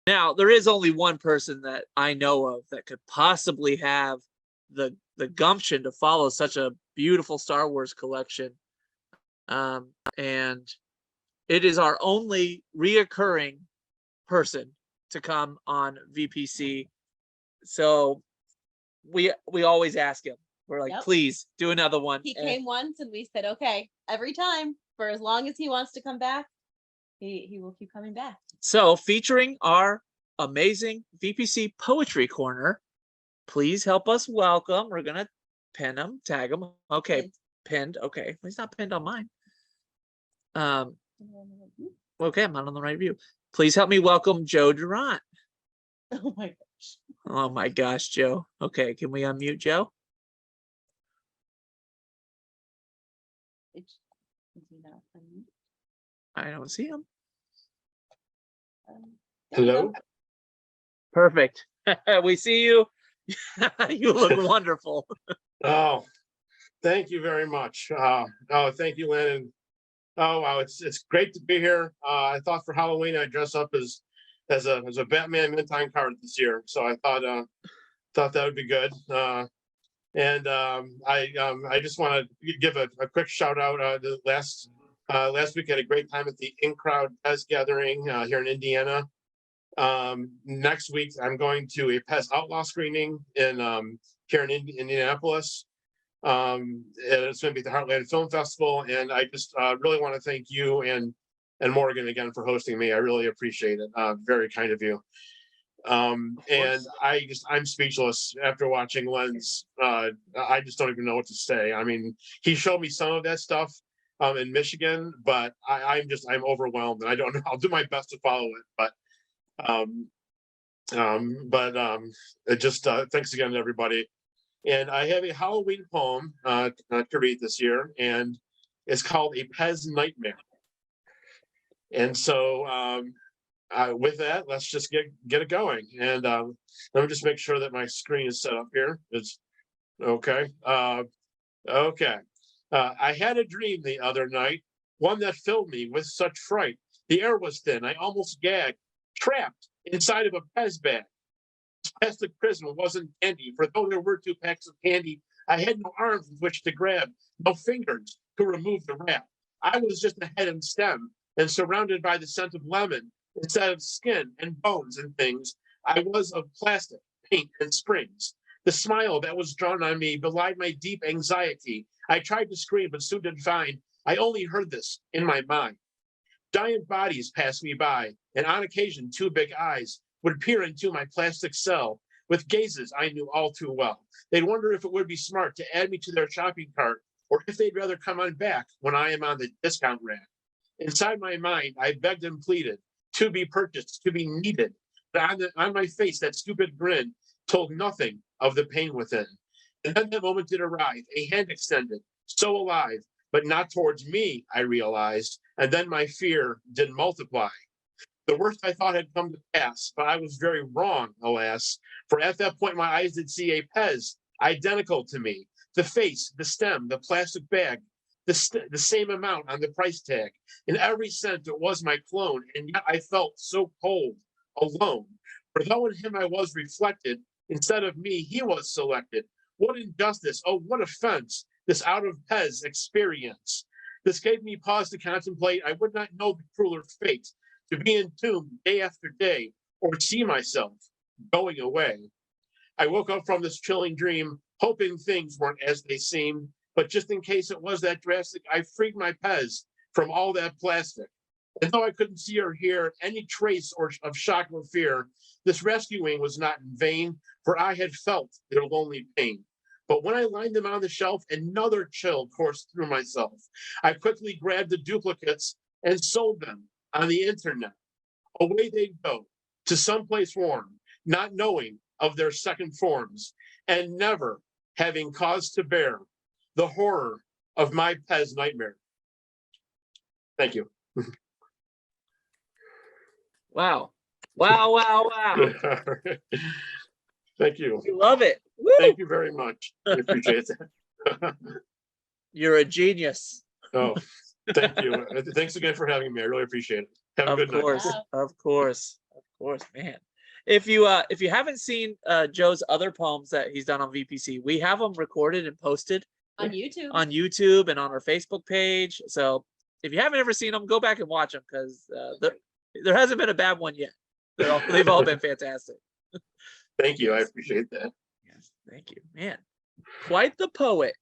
Now, there is only one person that I know of that could possibly have the gumption to follow such a beautiful Star Wars collection. And it is our only reoccurring person to come on VPC. So we always ask him. We're like, please do another one. He came once and we said, okay, every time for as long as he wants to come back, he will keep coming back. So featuring our amazing VPC Poetry Corner, please help us welcome. We're going to pin him, tag him. Okay, pinned. Okay, he's not pinned on mine. Okay, I'm not on the right view. Please help me welcome Joe Durrant. Oh my gosh. Oh my gosh, Joe. Okay, can we unmute Joe? I don't see him. Hello. Perfect. We see you. You look wonderful. Oh, thank you very much. Thank you, Lynn. Oh wow, it's great to be here. I thought for Halloween I'd dress up as a Batman Mint-Time card this year, so I thought that would be good. I just want to give a quick shout out. Last week I had a great time at the In Crowd Pez gathering here in Indiana. Next week I'm going to a Pez Outlaw screening in here in Indianapolis. It's going to be at the Heartland Film Festival, and I just really want to thank you and Morgan again for hosting me. I really appreciate it. Very kind of you. And I'm speechless after watching Len's. I just don't even know what to say. I mean, he showed me some of that stuff in Michigan, but I'm overwhelmed, and I don't know. I'll do my best to follow it, but thanks again to everybody. And I have a Halloween poem to read this year, and it's called A Pez Nightmare. And so with that, let's just get it going. And let me just make sure that my screen is set up here. It's okay. Okay. I had a dream the other night, one that filled me with such fright. The air was thin. I almost gagged, trapped inside of a Pez bag. Plastic prison wasn't candy, for though there were 2 packs of candy, I had no arms with which to grab, no fingers to remove the wrap. I was just a head and stem, and surrounded by the scent of lemon, instead of skin and bones and things, I was of plastic, paint, and springs. The smile that was drawn on me belied my deep anxiety. I tried to scream, but soon did find I only heard this in my mind. Giant bodies passed me by, and on occasion 2 big eyes would peer into my plastic cell with gazes I knew all too well. They'd wonder if it would be smart to add me to their shopping cart, or if they'd rather come on back when I am on the discount rack. Inside my mind, I begged and pleaded to be purchased, to be needed. But on my face, that stupid grin told nothing of the pain within. And then that moment did arrive, a hand extended, so alive, but not towards me, I realized, and then my fear did multiply. The worst I thought had come to pass, but I was very wrong, alas, for at that point my eyes did see a Pez identical to me. The face, the stem, the plastic bag, the same amount on the price tag. In every sense, it was my clone, and yet I felt so cold, alone. For though in him I was reflected, instead of me, he was selected. What injustice, oh, what offense, this out of Pez experience. This gave me pause to contemplate. I would not know the crueler fate, to be entombed day after day, or see myself going away. I woke up from this chilling dream, hoping things weren't as they seemed, but just in case it was that drastic, I freed my Pez from all that plastic. And though I couldn't see or hear any trace of shock or fear, this rescuing was not in vain, for I had felt their lonely pain. But when I lined them on the shelf, another chill coursed through myself. I quickly grabbed the duplicates and sold them on the internet. Away they'd go to someplace warm, not knowing of their second forms, and never having cause to bear the horror of my Pez nightmare. Thank you. Wow. Wow, wow, wow. Thank you. We love it. Woo! Thank you very much. I appreciate that. You're a genius. Oh, thank you. Thanks again for having me. I really appreciate it. Have a good night. Of course. Of course. course, man. If you haven't seen Joe's other poems that he's done on VPC, we have them recorded and posted On YouTube. on YouTube and on our Facebook page. So if you haven't ever seen them, go back and watch them because there hasn't been a bad one yet. They've all been fantastic. Thank you. I appreciate that. Yes, thank you, man. Quite the poet.